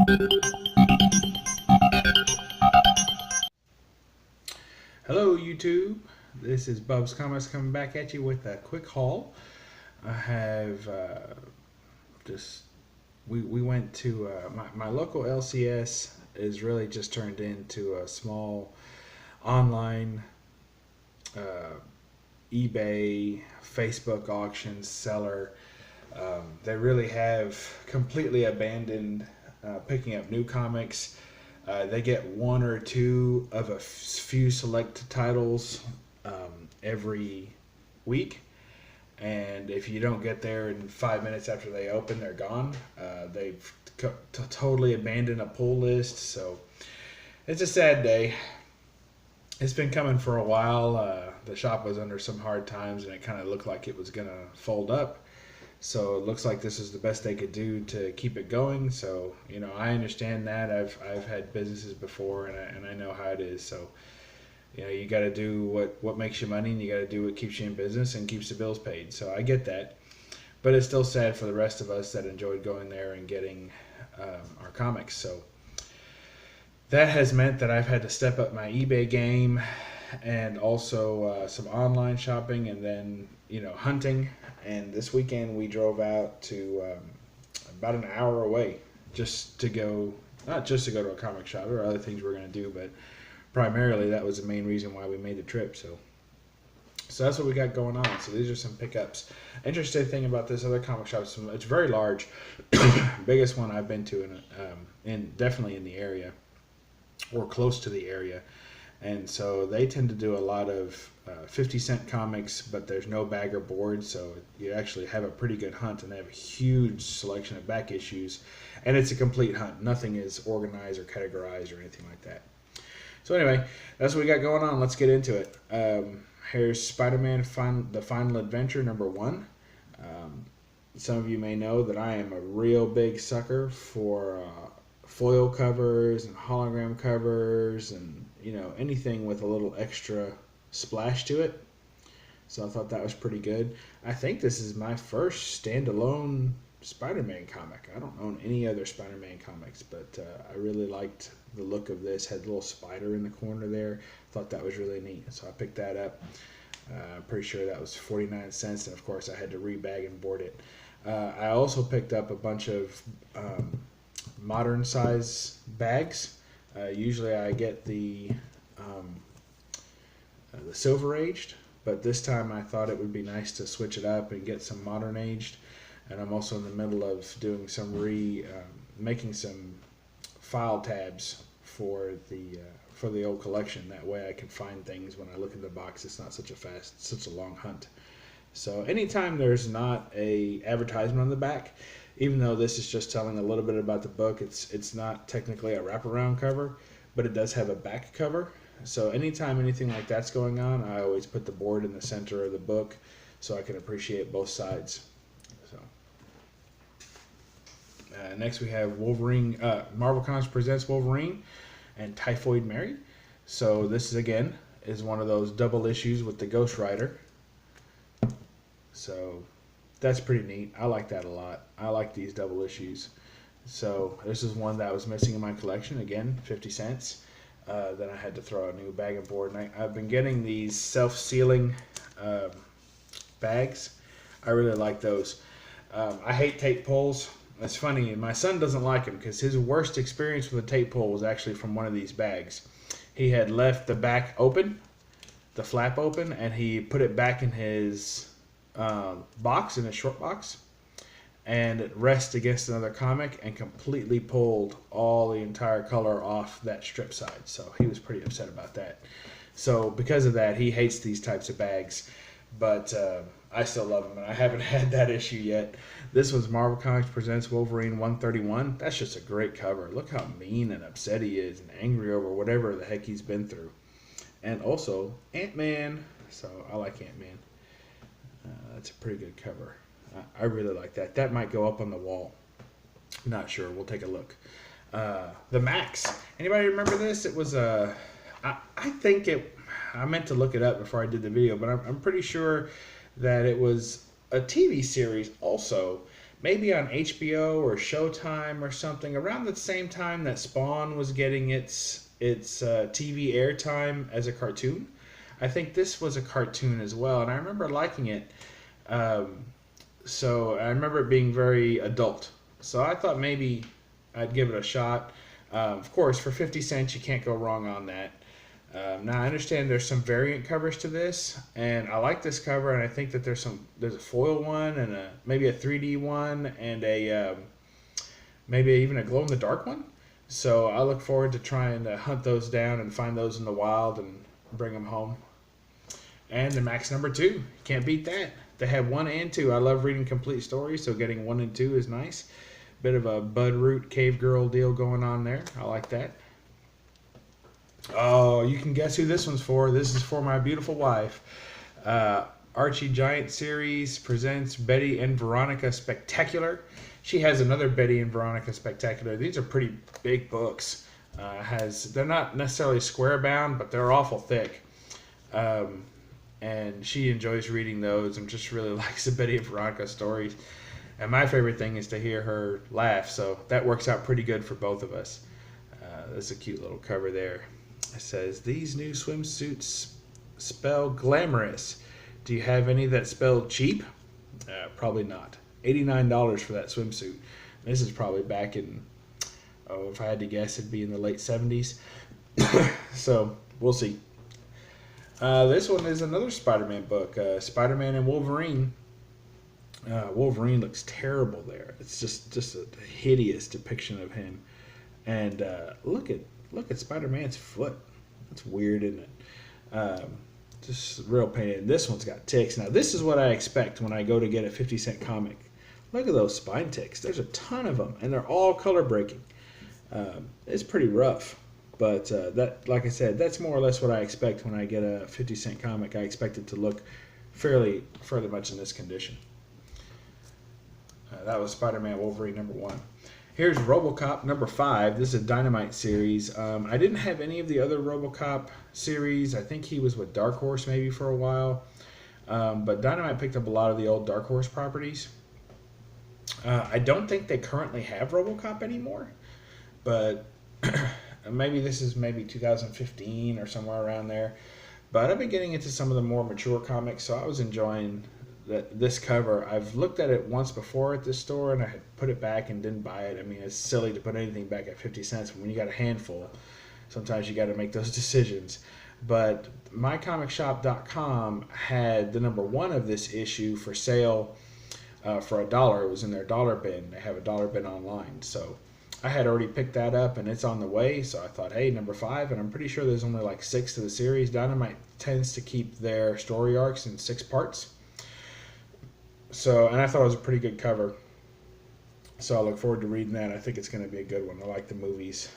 Hello YouTube, this is BUB'S Comics coming back at you with a quick haul. I have we went to my local LCS is really just turned into a small online eBay, Facebook auctions seller. They really have completely abandoned picking up new comics. They get one or two of a few select titles every week, and if you don't get there in 5 minutes after they open, they're gone. They've totally abandoned a pull list, so it's a sad day. It's been coming for a while. The shop was under some hard times, and it kind of looked like it was going to fold up. So it looks like this is the best they could do to keep it going. So, you know, I understand that. I've had businesses before, and I know how it is. So, you know, you got to do what makes you money, and you got to do what keeps you in business and keeps the bills paid. So I get that. But it's still sad for the rest of us that enjoyed going there and getting our comics. So that has meant that I've had to step up my eBay game and also some online shopping, and then, you know, hunting. And this weekend we drove out to about an hour away just to go, not just to go to a comic shop. There are other things we're going to do, but primarily that was the main reason why we made the trip. So that's what we got going on. So these are some pickups. Interesting thing about this other comic shop, it's very large. Biggest one I've been to in definitely in the area or close to the area. And so they tend to do a lot of 50-cent comics, but there's no bag or board, so you actually have a pretty good hunt, and they have a huge selection of back issues, and it's a complete hunt. Nothing is organized or categorized or anything like that. So anyway, that's what we got going on. Let's get into it. Here's SpiderMan Fun, The Final Adventure, #1. Some of you may know that I am a real big sucker for foil covers and hologram covers and, you know, anything with a little extra splash to it. So I thought that was pretty good. I think this is my first standalone Spider-Man comic. I don't own any other Spider-Man comics, but I really liked the look of this. Had a little spider in the corner there. Thought that was really neat, so I picked that up. I'm pretty sure that was 49 cents, and of course I had to rebag and board it. I also picked up a bunch of modern size bags. Usually I get the silver aged, but this time I thought it would be nice to switch it up and get some modern aged. And I'm also in the middle of doing some making some file tabs for the old collection. That way I can find things when I look in the box. It's not such a long hunt. So anytime there's not a advertisement on the back, even though this is just telling a little bit about the book, it's not technically a wraparound cover, but it does have a back cover. So anytime anything like that's going on, I always put the board in the center of the book so I can appreciate both sides. So next we have Wolverine. Marvel Comics presents Wolverine and Typhoid Mary. So this is one of those double issues with the Ghost Rider. So that's pretty neat. I like that a lot. I like these double issues. So this is one that was missing in my collection. Again, 50 cents. Then I had to throw a new bag and board. And I've been getting these self-sealing bags. I really like those. I hate tape pulls. It's funny. My son doesn't like them because his worst experience with a tape pull was actually from one of these bags. He had left the back open, the flap open, and he put it back in his box, in his short box, and it rests against another comic and completely pulled all the entire color off that strip side. So he was pretty upset about that. So because of that, he hates these types of bags, but I still love them, and I haven't had that issue yet. This was Marvel Comics Presents Wolverine 131. That's just a great cover. Look how mean and upset he is and angry over whatever the heck he's been through. And also Ant-Man. So I like Ant-Man. That's a pretty good cover. I really like that. That might go up on the wall. Not sure. We'll take a look. The Max. Anybody remember this? It was I think it. I meant to look it up before I did the video, but I'm pretty sure that it was a TV series also maybe on HBO or Showtime or something, around the same time that Spawn was getting its TV airtime as a cartoon. I think this was a cartoon as well, and I remember liking it. So I remember it being very adult. So I thought maybe I'd give it a shot. Of course, for 50 cents, you can't go wrong on that. Now I understand there's some variant covers to this, and I like this cover, and I think that there's a foil one and maybe a 3D one and maybe even a glow in the dark one. So I look forward to trying to hunt those down and find those in the wild and bring them home. And the Max number 2, can't beat that. They have 1 and 2. I love reading complete stories, so getting 1 and 2 is nice. Bit of a Bud Root Cave Girl deal going on there. I like that. Oh, you can guess who this one's for. This is for my beautiful wife. Archie Giant Series presents Betty and Veronica Spectacular. She has another Betty and Veronica Spectacular. These are pretty big books. They're not necessarily square bound, but they're awful thick. And she enjoys reading those and just really likes the Betty and Veronica stories. And my favorite thing is to hear her laugh, so that works out pretty good for both of us. That's a cute little cover there. It says, "These new swimsuits spell glamorous. Do you have any that spell cheap?" Probably not. $89 for that swimsuit. This is probably back in, if I had to guess, it'd be in the late 70s. So, we'll see. This one is another Spider-Man book, SpiderMan and Wolverine. Wolverine looks terrible there. It's just a hideous depiction of him. And look at Spider-Man's foot. That's weird, isn't it? Just real pain. This one's got ticks. Now, this is what I expect when I go to get a 50-cent comic. Look at those spine ticks. There's a ton of them, and they're all color breaking. It's pretty rough. But that, like I said, that's more or less what I expect when I get a 50-cent comic. I expect it to look fairly much in this condition. That was Spider-Man Wolverine number 1. Here's Robocop number 5. This is a Dynamite series. I didn't have any of the other Robocop series. I think he was with Dark Horse maybe for a while. But Dynamite picked up a lot of the old Dark Horse properties. I don't think they currently have Robocop anymore. But maybe this is 2015 or somewhere around there. But I've been getting into some of the more mature comics, so I was enjoying this cover. I've looked at it once before at this store, and I had put it back and didn't buy it. I mean, it's silly to put anything back at 50 cents. When you got a handful, sometimes you got to make those decisions. But mycomicshop.com had the number 1 of this issue for sale for $1. It was in their dollar bin. They have a dollar bin online. So I had already picked that up, and it's on the way. So I thought, hey, number 5, and I'm pretty sure there's only like 6 to the series. Dynamite tends to keep their story arcs in 6 parts. So, and I thought it was a pretty good cover. So I look forward to reading that. I think it's going to be a good one. I like the movies.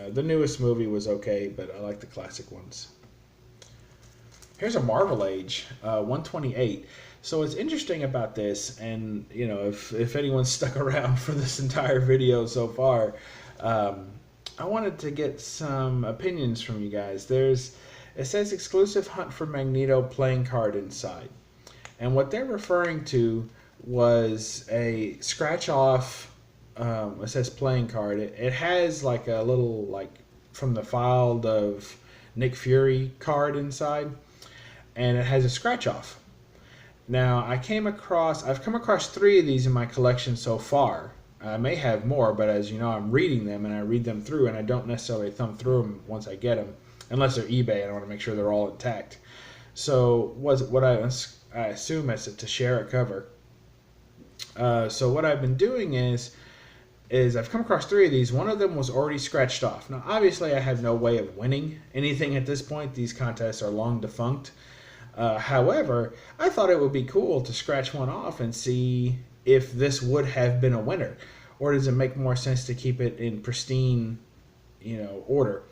The newest movie was okay, but I like the classic ones. Here's a Marvel Age, 128. So what's interesting about this, and you know, if anyone's stuck around for this entire video so far, I wanted to get some opinions from you guys. It says exclusive Hunt for Magneto playing card inside. And what they're referring to was a scratch off, it says playing card. It has like a little, like from the filed of Nick Fury card inside, and it has a scratch off. Now I've come across 3 of these in my collection so far. I may have more, but as you know, I'm reading them and I read them through, and I don't necessarily thumb through them once I get them, unless they're eBay and I want to make sure they're all intact. So what I assume it's to share a cover. So what I've been doing is I've come across 3 of these. One of them was already scratched off. Now, obviously, I have no way of winning anything at this point. These contests are long defunct. However, I thought it would be cool to scratch one off and see if this would have been a winner, or does it make more sense to keep it in pristine, order?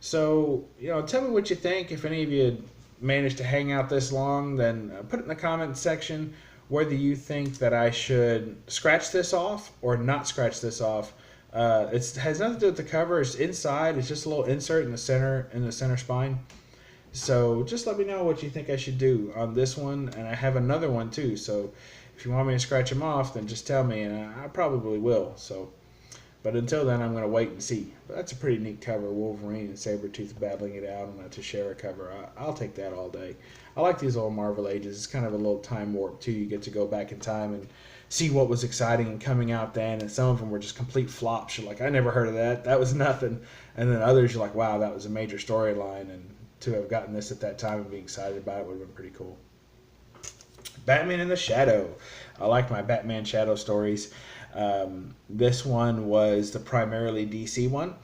So, tell me what you think. If any of you managed to hang out this long, then put it in the comment section whether you think that I should scratch this off or not scratch this off. It has nothing to do with the cover. It's inside. It's just a little insert in the center spine. So just let me know what you think I should do on this one, and I have another one too. So if you want me to scratch them off, then just tell me, and I probably will. So, but until then, I'm going to wait and see. But that's a pretty neat cover, Wolverine and Sabretooth battling it out on a Teixeira cover. I'll take that all day. I like these old Marvel Ages. It's kind of a little time warp, too. You get to go back in time and see what was exciting and coming out then, and some of them were just complete flops. You're like, I never heard of that. That was nothing. And then others, you're like, wow, that was a major storyline, and to have gotten this at that time and be excited about it would have been pretty cool. Batman in the Shadow. I like my Batman Shadow stories. This one was the primarily DC one.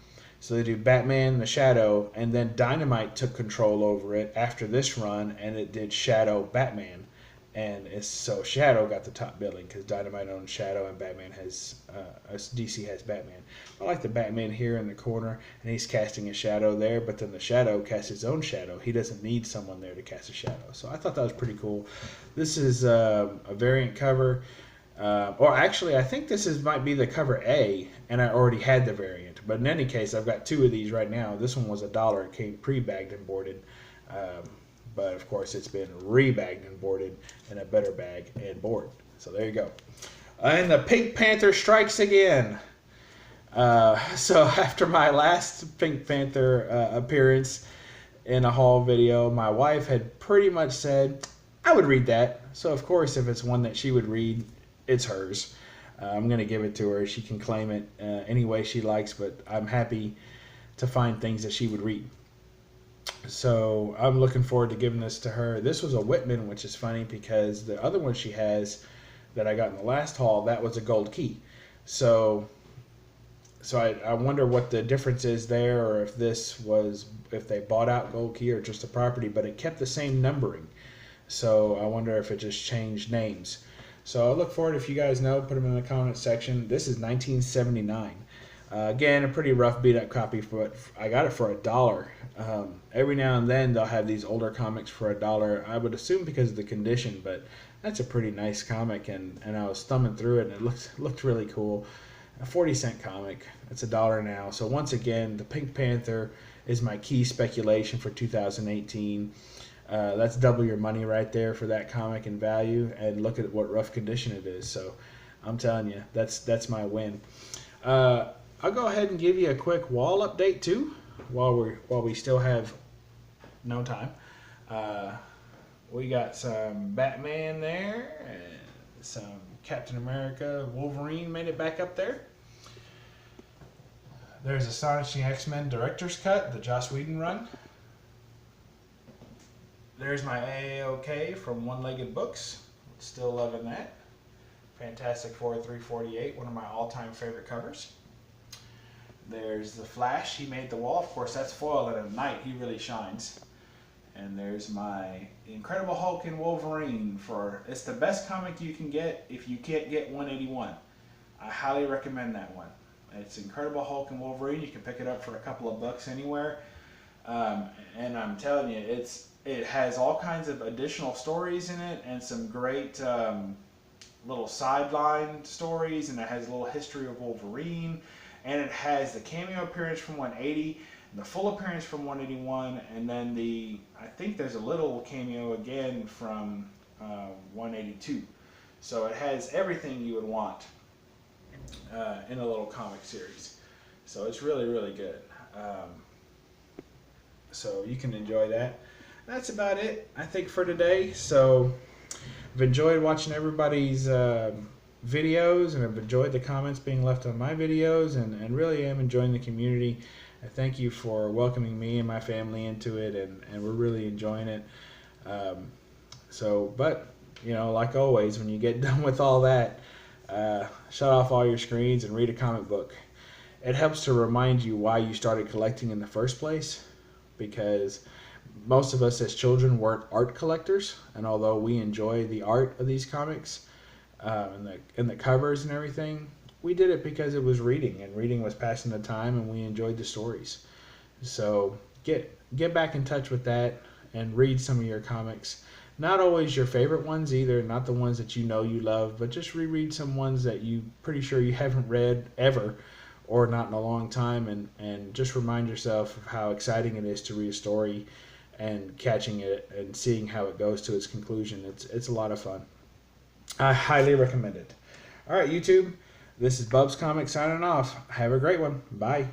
So they do Batman in the Shadow, and then Dynamite took control over it after this run, and it did Shadow Batman. And so Shadow got the top billing because Dynamite owns Shadow and Batman has DC has Batman. I like the Batman here in the corner, and he's casting a shadow there, but then the Shadow casts his own shadow. He doesn't need someone there to cast a shadow. So I thought that was pretty cool. This is a variant cover, or actually I think this might be the cover A, and I already had the variant. But in any case, I've got two of these right now. This one was $1. It came pre-bagged and boarded. But of course, it's been re-bagged and boarded in a better bag and board. So there you go. And the Pink Panther strikes again. So after my last Pink Panther appearance in a haul video, my wife had pretty much said, I would read that. So of course, if it's one that she would read, it's hers. I'm going to give it to her. She can claim it any way she likes, but I'm happy to find things that she would read. So I'm looking forward to giving this to her. This was a Whitman, which is funny because the other one she has that I got in the last haul, that was a gold key. So I wonder what the difference is there, or if they bought out gold key or just a property, but it kept the same numbering. So I wonder if it just changed names. So I look forward, if you guys know, put them in the comment section. This is 1979. Again, a pretty rough beat-up copy, but I got it for $1. Every now and then they'll have these older comics for $1. I would assume because of the condition, but that's a pretty nice comic, and I was thumbing through it, and it looked really cool. A 40-cent comic. It's $1 now. So once again, the Pink Panther is my key speculation for 2018. That's double your money right there for that comic in value, and look at what rough condition it is. So I'm telling you, that's my win. I'll go ahead and give you a quick wall update too, while we still have no time. We got some Batman there, and some Captain America, Wolverine made it back up there. There's Astonishing X-Men Director's Cut, the Joss Whedon run. There's my AOK from One Legged Books. Still loving that. Fantastic Four 348, one of my all-time favorite covers. There's the Flash. He made the wall. Of course, that's foil, and at night he really shines. And there's my Incredible Hulk and Wolverine. It's the best comic you can get if you can't get 181. I highly recommend that one. It's Incredible Hulk and Wolverine. You can pick it up for a couple of bucks anywhere. And I'm telling you, it has all kinds of additional stories in it, and some great little sideline stories, and it has a little history of Wolverine. And it has the cameo appearance from 180, the full appearance from 181, and then I think there's a little cameo again from 182. So it has everything you would want in a little comic series. So it's really, really good. So you can enjoy that. That's about it, I think, for today. So I've enjoyed watching everybody's videos, and I've enjoyed the comments being left on my videos, and really am enjoying the community. I thank you for welcoming me and my family into it, and we're really enjoying it. But like always, when you get done with all that, shut off all your screens and read a comic book. It helps to remind you why you started collecting in the first place, because most of us as children weren't art collectors, and although we enjoy the art of these comics, and the covers and everything, we did it because it was reading, and reading was passing the time, and we enjoyed the stories. So get back in touch with that and read some of your comics. Not always your favorite ones either, not the ones that you love, but just reread some ones that you pretty sure you haven't read ever, or not in a long time, and just remind yourself of how exciting it is to read a story and catching it and seeing how it goes to its conclusion. It's a lot of fun. I highly recommend it. All right, YouTube. This is Bub's Comics signing off. Have a great one. Bye.